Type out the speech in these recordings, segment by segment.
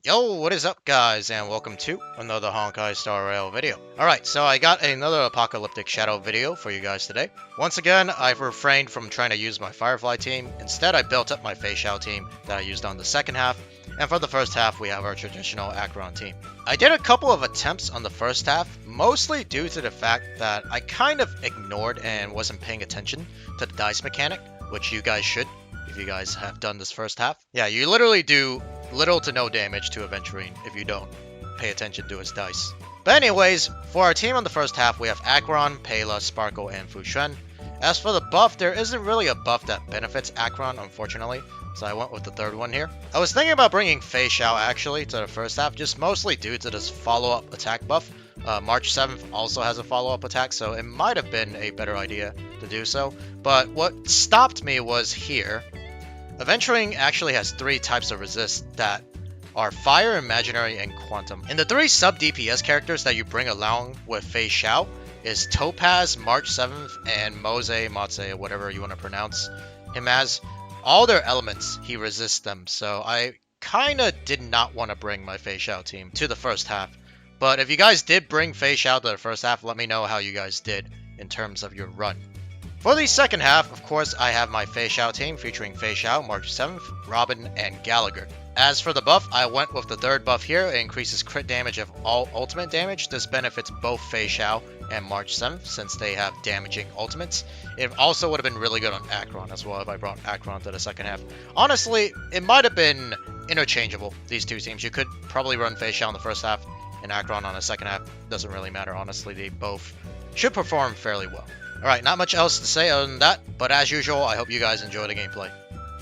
Yo, what is up guys, and welcome to another Honkai Star Rail video. Alright, so I got another Apocalyptic Shadow video for you guys today. Once again, I've refrained from trying to use my Firefly team. Instead, I built up my Fei Xiao team that I used on the second half. And for the first half, we have our traditional Acheron team. I did a couple of attempts on the first half, mostly due to the fact that I kind of ignored and wasn't paying attention to the dice mechanic, which you guys should, if you guys have done this first half. Yeah, you literally do little to no damage to Aventurine if you don't pay attention to his dice. But anyways, for our team on the first half, we have Acheron, Pela, Sparkle, and Fushen. As for the buff, there isn't really a buff that benefits Acheron, unfortunately, so I went with the third one here. I was thinking about bringing Fei Xiao actually to the first half, just mostly due to this follow-up attack buff. March 7th also has a follow-up attack, so it might have been a better idea to do so. But what stopped me was here. Aventurine actually has three types of resist that are Fire, Imaginary, and Quantum. And the three sub-DPS characters that you bring along with Fei Xiao is Topaz, March 7th, and Mose, Matse, whatever you want to pronounce him as. All their elements, he resists them, so I kinda did not want to bring my Fei Xiao team to the first half. But if you guys did bring Fei Xiao to the first half, let me know how you guys did in terms of your run. For the second half, of course, I have my Fei Xiao team featuring Fei Xiao, March 7th, Robin, and Gallagher. As for the buff, I went with the third buff here. It increases crit damage of all ultimate damage. This benefits both Fei Xiao and March 7th since they have damaging ultimates. It also would have been really good on Acheron as well if I brought Acheron to the second half. Honestly, it might have been interchangeable, these two teams. You could probably run Fei Xiao in the first half and Acheron on the second half. Doesn't really matter, honestly. They both should perform fairly well. Alright, not much else to say other than that, but as usual, I hope you guys enjoy the gameplay.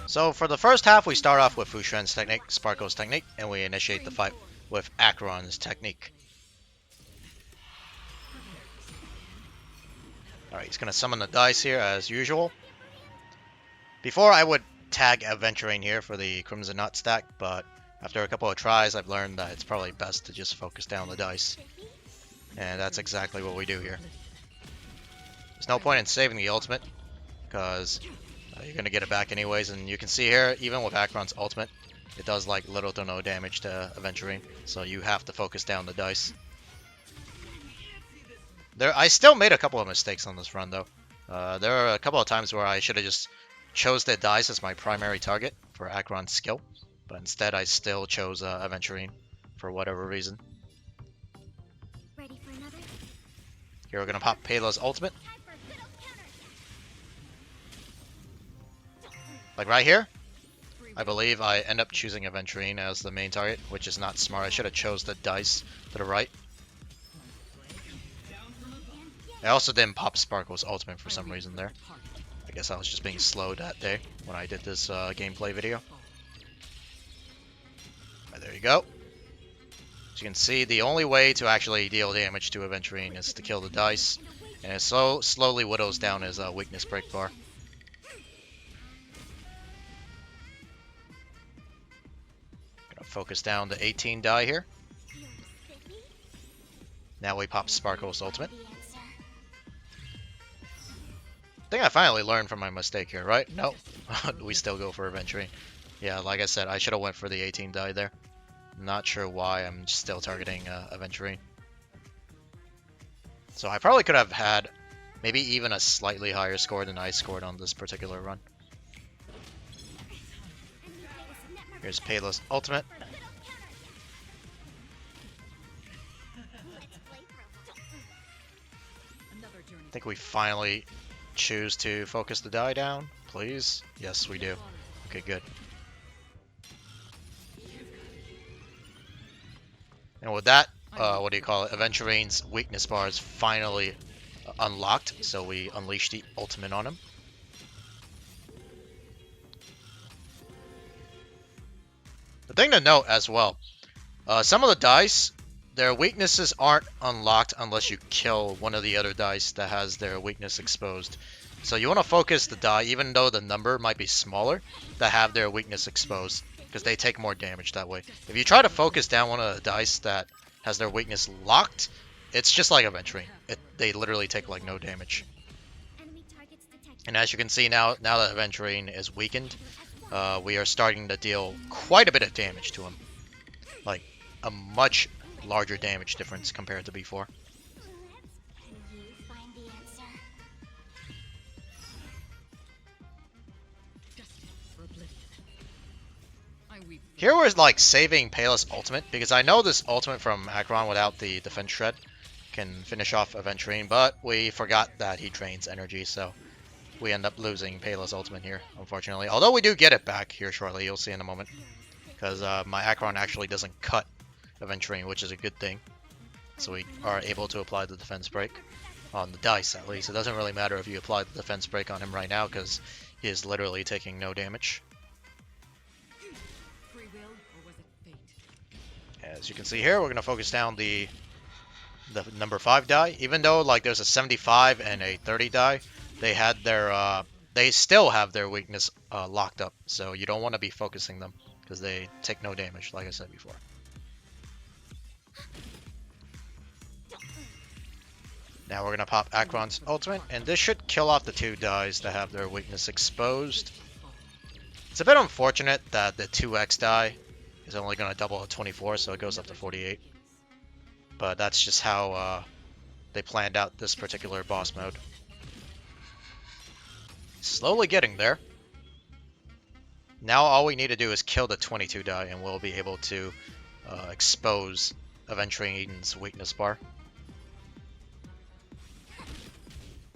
So for the first half, we start off with Fushen's technique, Sparkle's technique, and we initiate the fight with Acheron's technique. Alright, he's going to summon the dice here as usual. Before I would tag Aventurine here for the Crimson Nut stack, but after a couple of tries, I've learned that it's probably best to just focus down the dice. And that's exactly what we do here. There's no point in saving the ultimate, because you're going to get it back anyways, and you can see here, even with Acheron's ultimate, it does like little to no damage to Aventurine, so you have to focus down the dice. I still made a couple of mistakes on this run though. There are a couple of times where I should have just chose the dice as my primary target for Acheron's skill, but instead I still chose Aventurine for whatever reason. Here we're going to pop Pela's ultimate. Like right here, I believe I end up choosing Aventurine as the main target, which is not smart. I should have chose the dice to the right. I also didn't pop Sparkle's ultimate for some reason there. I guess I was just being slow that day when I did this gameplay video. Right, there you go. As you can see, the only way to actually deal damage to Aventurine is to kill the dice, and it slowly whittles down his weakness break bar. Focus down the 18 die here. Now we pop Sparkle's ultimate. I think I finally learned from my mistake here, right? No, we still go for Aventurine. Yeah, like I said, I should have went for the 18 die there. Not sure why I'm still targeting Aventurine. So I probably could have had maybe even a slightly higher score than I scored on this particular run. Here's Pela's ultimate. I think we finally choose to focus the die down, please. Yes, we do. Okay, good. And with that, what do you call it? Aventurine's weakness bar is finally unlocked, so we unleash the ultimate on him. The thing to note as well, some of the dice, their weaknesses aren't unlocked unless you kill one of the other dice that has their weakness exposed. So you want to focus the die, even though the number might be smaller, that have their weakness exposed, because they take more damage that way. If you try to focus down one of the dice that has their weakness locked, it's just like Aventurine. They literally take like no damage. And as you can see now that Aventurine is weakened, we are starting to deal quite a bit of damage to him. like a much larger damage difference compared to before. Here was like saving Pala's ultimate, because I know this ultimate from Acheron without the defense shred can finish off Aventurine, but we forgot that he drains energy, so we end up losing Pala's ultimate here, unfortunately. Although we do get it back here shortly, you'll see in a moment, because my Acheron actually doesn't cut Aventurine, which is a good thing. So we are able to apply the defense break on the dice, at least. It doesn't really matter if you apply the defense break on him right now, because he is literally taking no damage. As you can see here, we're going to focus down the number 5 die. Even though like there's a 75 and a 30 die, they had their they still have their weakness locked up. So you don't want to be focusing them because they take no damage, like I said before. Now we're going to pop Acheron's ultimate, and this should kill off the 2 dies that have their weakness exposed. It's a bit unfortunate that the 2x die is only going to double at 24, so it goes up to 48. But that's just how they planned out this particular boss mode. Slowly getting there. Now all we need to do is kill the 22 die, and we'll be able to expose Aventurine's weakness bar.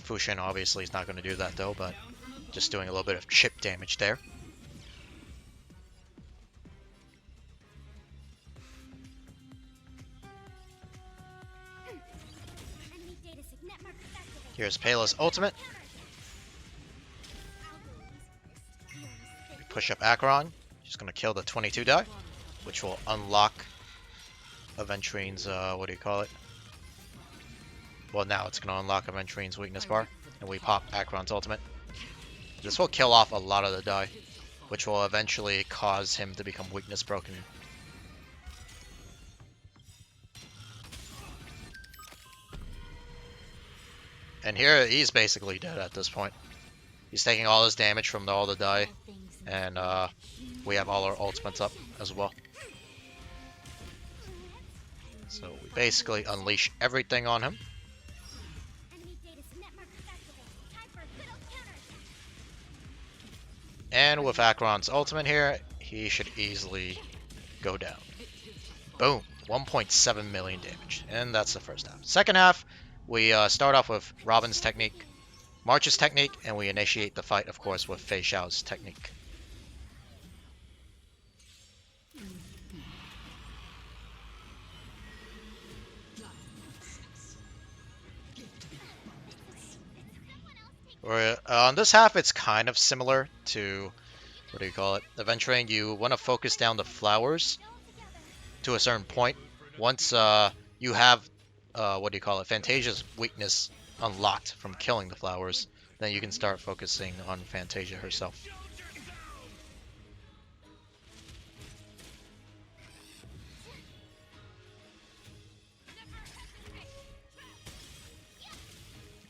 Fushin obviously is not going to do that though, but just doing a little bit of chip damage there. Here's Pala's ultimate. We push up Acheron. She's going to kill the 22 die, which will unlock Aventurine's, what do you call it? Well, now it's going to unlock Aventurine's weakness bar, and we pop Acheron's ultimate. This will kill off a lot of the die, which will eventually cause him to become weakness broken. And here, he's basically dead at this point. He's taking all his damage from all the die, and we have all our ultimates up as well. So we basically unleash everything on him. And with Acheron's ultimate here, he should easily go down. Boom! 1.7 million damage. And that's the first half. Second half, we start off with Robin's technique, March's technique, and we initiate the fight, of course, with Fei Xiao's technique. On this half, it's kind of similar to, what do you call it, Aventurine. You want to focus down the flowers to a certain point. Once you have, what do you call it, Fantasia's weakness unlocked from killing the flowers, then you can start focusing on Fantasia herself.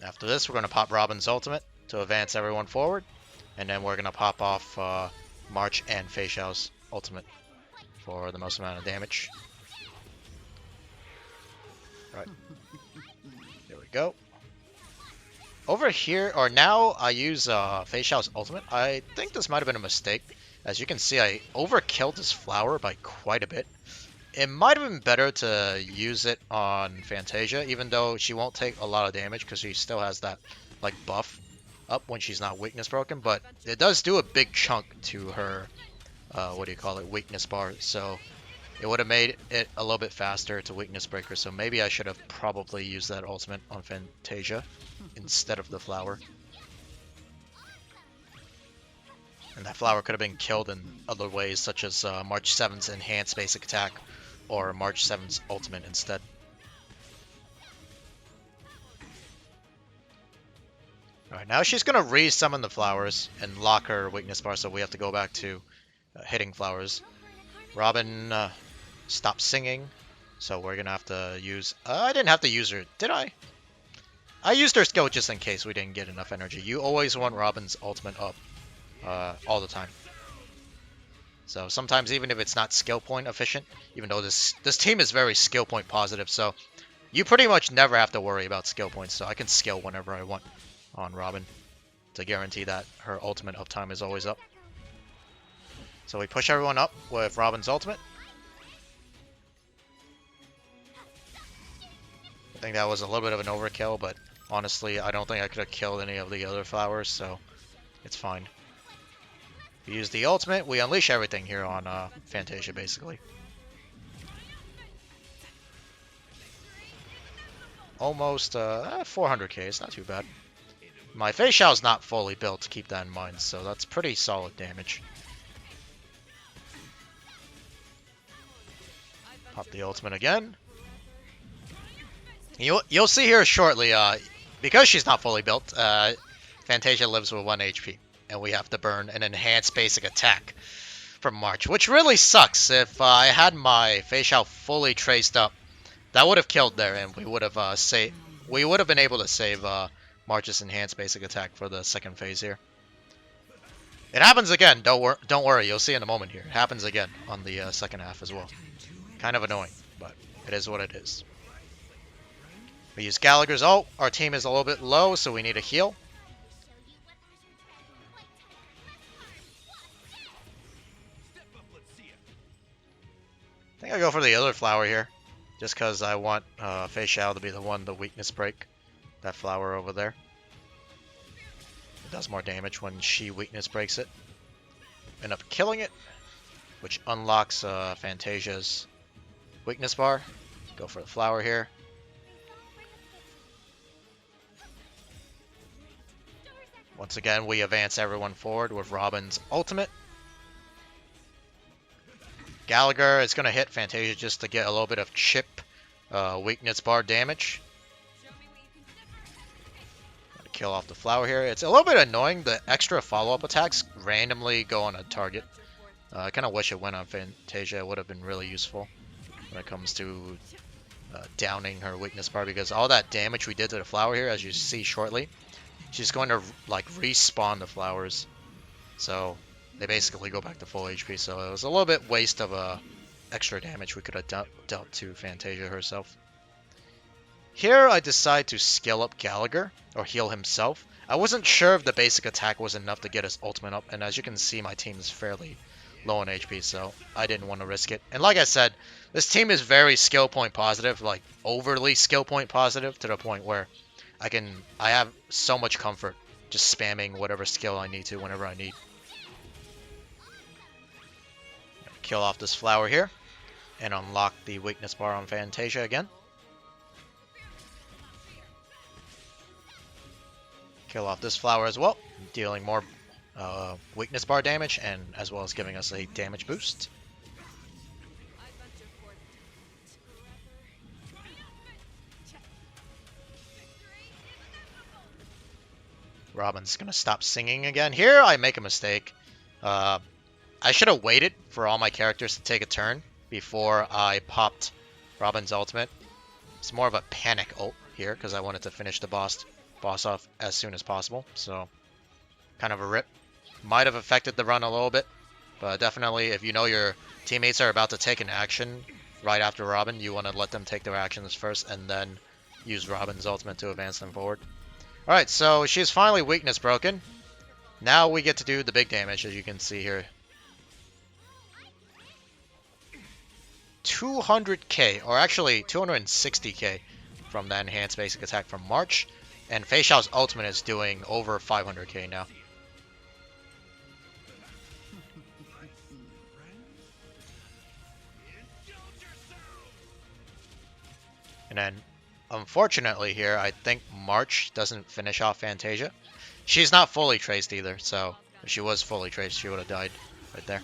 After this, we're going to pop Robin's ultimate to advance everyone forward, and then we're going to pop off March and Fei Xiao's ultimate for the most amount of damage. Right. There we go. Over here, or now, I use Fei Xiao's ultimate. I think this might have been a mistake. As you can see, I overkilled this flower by quite a bit. It might have been better to use it on Fantasia, even though she won't take a lot of damage because she still has that like buff up when she's not weakness broken. But it does do a big chunk to her, what do you call it, weakness bar. So it would have made it a little bit faster to weakness break her. So maybe I should have probably used that ultimate on Fantasia instead of the flower. And that flower could have been killed in other ways, such as March 7's enhanced basic attack, or March 7's ultimate instead. Alright, now she's going to re-summon the flowers and lock her weakness bar, so we have to go back to hitting flowers. Robin stopped singing, so we're going to have to use... I didn't have to use her, did I? I used her skill just in case we didn't get enough energy. You always want Robin's ultimate up all the time. So sometimes even if it's not skill point efficient, even though this team is very skill point positive, so you pretty much never have to worry about skill points. So I can skill whenever I want on Robin to guarantee that her ultimate uptime is always up. So we push everyone up with Robin's ultimate. I think that was a little bit of an overkill, but honestly, I don't think I could have killed any of the other flowers, so it's fine. We use the ultimate, we unleash everything here on Fantasia, basically. Almost 400k, it's not too bad. My Fei Xiao is not fully built, to keep that in mind, so that's pretty solid damage. Pop the ultimate again. You'll see here shortly, because she's not fully built, Fantasia lives with 1 HP. And we have to burn an enhanced basic attack from March, which really sucks. If I had my Fei Xiao fully traced up, that would have killed there, and we would have been able to save March's enhanced basic attack for the second phase here. It happens again. Don't worry. You'll see in a moment here. It happens again on the second half as well. Kind of annoying, but it is what it is. We use Gallagher's ult. Our team is a little bit low, so we need a heal. I think I'll go for the other flower here, just because I want Fei Xiao to be the one to weakness break that flower over there. It does more damage when she weakness breaks it. End up killing it, which unlocks Fantasia's weakness bar. Go for the flower here. Once again, we advance everyone forward with Robin's ultimate. Gallagher is going to hit Fantasia just to get a little bit of chip weakness bar damage. Gonna kill off the flower here. It's a little bit annoying. The extra follow-up attacks randomly go on a target. I kind of wish it went on Fantasia. It would have been really useful when it comes to downing her weakness bar, because all that damage we did to the flower here, as you see shortly, she's going to like respawn the flowers. So they basically go back to full HP, so it was a little bit waste of extra damage we could have dealt to Fantasia herself. Here I decide to skill up Gallagher, or heal himself. I wasn't sure if the basic attack was enough to get his ultimate up, and as you can see, my team is fairly low on HP, so I didn't want to risk it. And like I said, this team is very skill point positive, like overly skill point positive, to the point where I have so much comfort just spamming whatever skill I need to whenever I need. Kill off this flower here and unlock the weakness bar on Fantasia again. Kill off this flower as well, dealing more weakness bar damage, and as well as giving us a damage boost. Robin's gonna stop singing again. Here I make a mistake. I should have waited for all my characters to take a turn before I popped Robin's ultimate. It's more of a panic ult here because I wanted to finish the boss off as soon as possible. So kind of a rip. Might have affected the run a little bit, but definitely if you know your teammates are about to take an action right after Robin, you want to let them take their actions first and then use Robin's ultimate to advance them forward. Alright, so she's finally weakness broken. Now we get to do the big damage, as you can see here. 200k, or actually 260k from that enhanced basic attack from March. And Fei Xiao's ultimate is doing over 500k now. And then, unfortunately here, I think March doesn't finish off Fantasia. She's not fully traced either, so if she was fully traced, she would have died right there.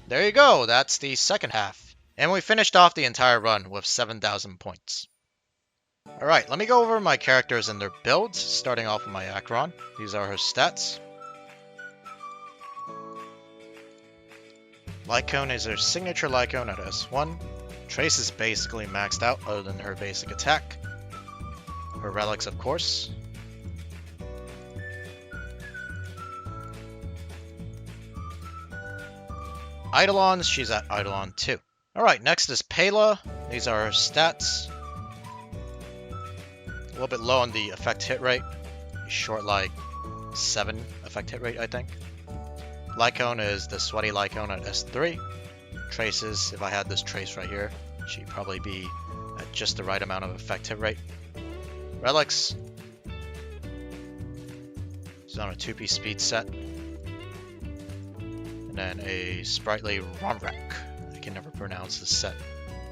There you go, that's the second half. And we finished off the entire run with 7,000 points. Alright, let me go over my characters and their builds, starting off with my Acheron. These are her stats. Lycone is her signature Lycone at S1. Trace is basically maxed out other than her basic attack. Her relics, of course. Eidolon, she's at Eidolon 2. Alright, next is Pela. These are her stats. A little bit low on the effect hit rate. Short like 7 effect hit rate, I think. Lycone is the sweaty Lycone at S3. Traces, if I had this trace right here, she'd probably be at just the right amount of effect hit rate. Relics. She's on a 2-piece speed set. And then a sprightly Ronrak. I can never pronounce this set,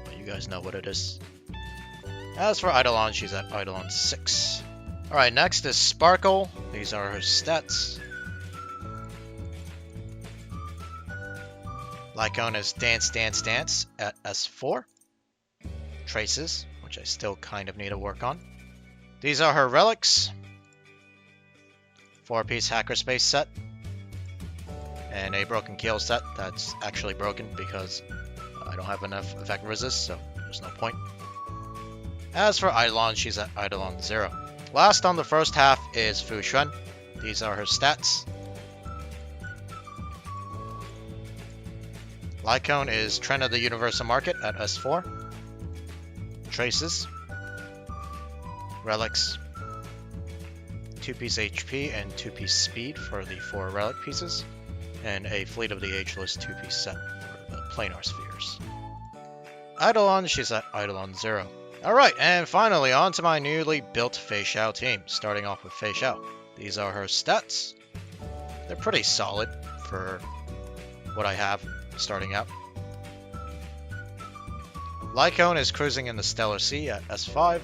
but you guys know what it is. As for Eidolon, she's at Eidolon 6. Alright, next is Sparkle. These are her stats. Lycone is Dance, Dance, Dance at S4. Traces, which I still kind of need to work on. These are her relics. 4-piece Hackerspace set. And a Broken Keel set that's actually broken because I don't have enough effect resist, so there's no point. As for Eidolon, she's at Eidolon 0. Last on the first half is Fu Xuan. These are her stats. Lycone is Trend of the Universal Market at S4. Traces. Relics. 2-piece HP and 2-piece speed for the 4 relic pieces. And a Fleet of the Ageless 2-piece set for the planar spheres. Eidolon, she's at Eidolon 0. Alright, and finally on to my newly built Fei Xiao team, starting off with Fei Xiao. These are her stats. They're pretty solid for what I have starting out. Lycone is cruising in the Stellar Sea at S5.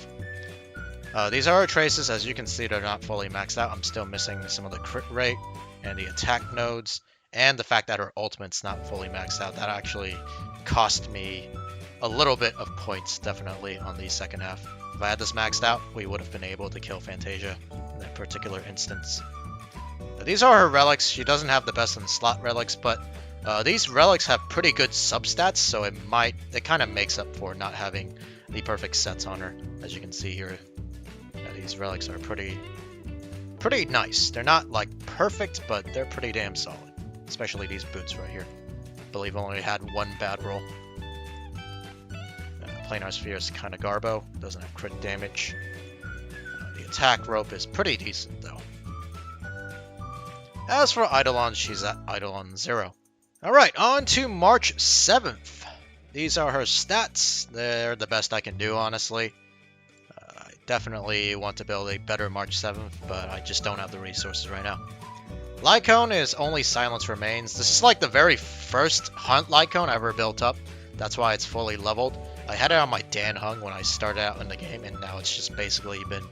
These are her traces. As you can see, they're not fully maxed out. I'm still missing some of the crit rate and the attack nodes, and the fact that her ultimate's not fully maxed out. That actually cost me a little bit of points, definitely, on the second half. If I had this maxed out, we would have been able to kill Fantasia in that particular instance. These are her relics. She doesn't have the best in slot relics, but these relics have pretty good substats, so it kind of makes up for not having the perfect sets on her. As you can see here, these relics are pretty nice. They're not like perfect, but they're pretty damn solid. Especially these boots right here. I believe only had one bad roll. Planar Sphere is kind of garbo. Doesn't have crit damage. The attack rope is pretty decent though. As for Eidolon, she's at Eidolon 0. Alright, on to March 7th. These are her stats. They're the best I can do, honestly. I definitely want to build a better March 7th, but I just don't have the resources right now. Lycone is only Silence Remains. This is like the very first Hunt Lycone I ever built up. That's why it's fully leveled. I had it on my Dan Hung when I started out in the game, and now it's just basically been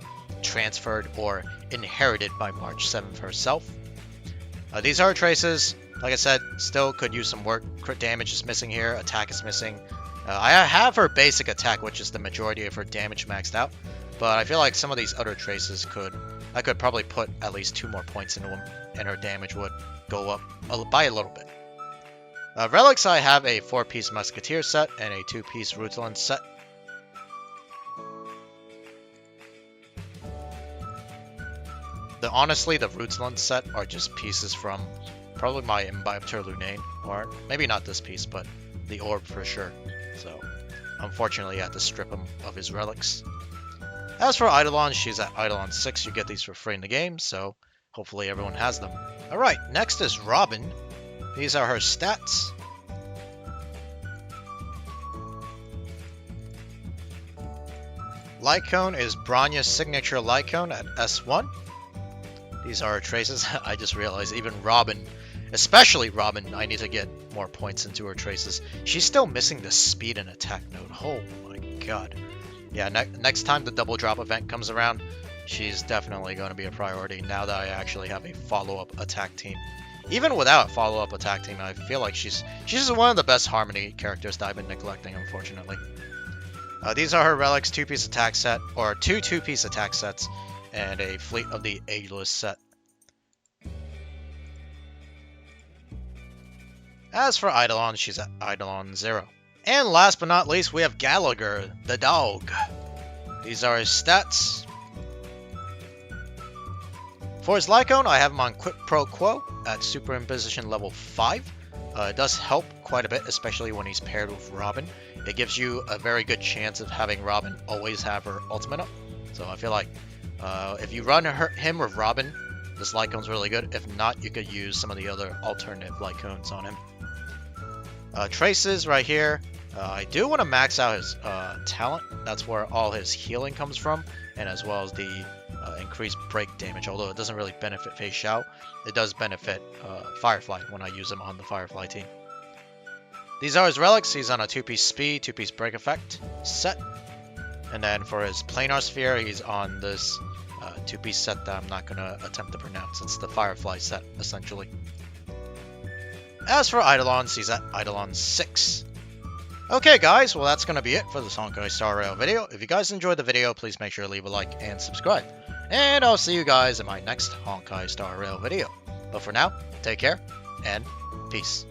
transferred or inherited by March 7th herself. These are her traces. Like I said, still could use some work. Crit damage is missing here. Attack is missing. I have her basic attack, which is the majority of her damage maxed out. But I feel like some of these other traces I could probably put at least 2 more points into them, and her damage would go up by a little bit. Relics, I have a 4-piece Musketeer set and a 2-piece Rutland set. Honestly, the Rutland set are just pieces from probably my Imbibe Terlunane, or maybe not this piece, but the orb for sure. So, unfortunately, I had to strip him of his relics. As for Eidolon, she's at Eidolon 6. You get these for free in the game, so hopefully everyone has them. Alright, next is Robin. These are her stats. Lycone is Branya's signature Lycone at S1. These are her traces. I just realized even Robin, especially Robin, I need to get more points into her traces. She's still missing the speed and attack node. Oh my god. Yeah, next time the double drop event comes around, she's definitely going to be a priority now that I actually have a follow-up attack team. Even without a follow-up attack team, I feel like she's just one of the best Harmony characters that I've been neglecting, unfortunately. These are her relics, 2-piece attack set, or 2-piece attack sets, and a Fleet of the Ageless set. As for Eidolon, she's at Eidolon 0. And last but not least, we have Gallagher, the dog. These are his stats. For his Lycone, I have him on Quid Pro Quo at Superimposition level 5. It does help quite a bit, especially when he's paired with Robin. It gives you a very good chance of having Robin always have her ultimate up. So I feel like if you run him with Robin, this light cone's really good. If not, you could use some of the other alternative light cones on him. Traces right here. I do want to max out his talent. That's where all his healing comes from, and as well as the increased break damage. Although it doesn't really benefit Fei Xiao, it does benefit Firefly when I use him on the Firefly team. These are his relics. He's on a 2-piece speed, 2-piece break effect set. And then for his planar sphere, he's on this 2-piece set that I'm not going to attempt to pronounce. It's the Firefly set, essentially. As for Eidolons, he's at Eidolon 6. Okay guys, well that's going to be it for this Honkai Star Rail video. If you guys enjoyed the video, please make sure to leave a like and subscribe. And I'll see you guys in my next Honkai Star Rail video. But for now, take care, and peace.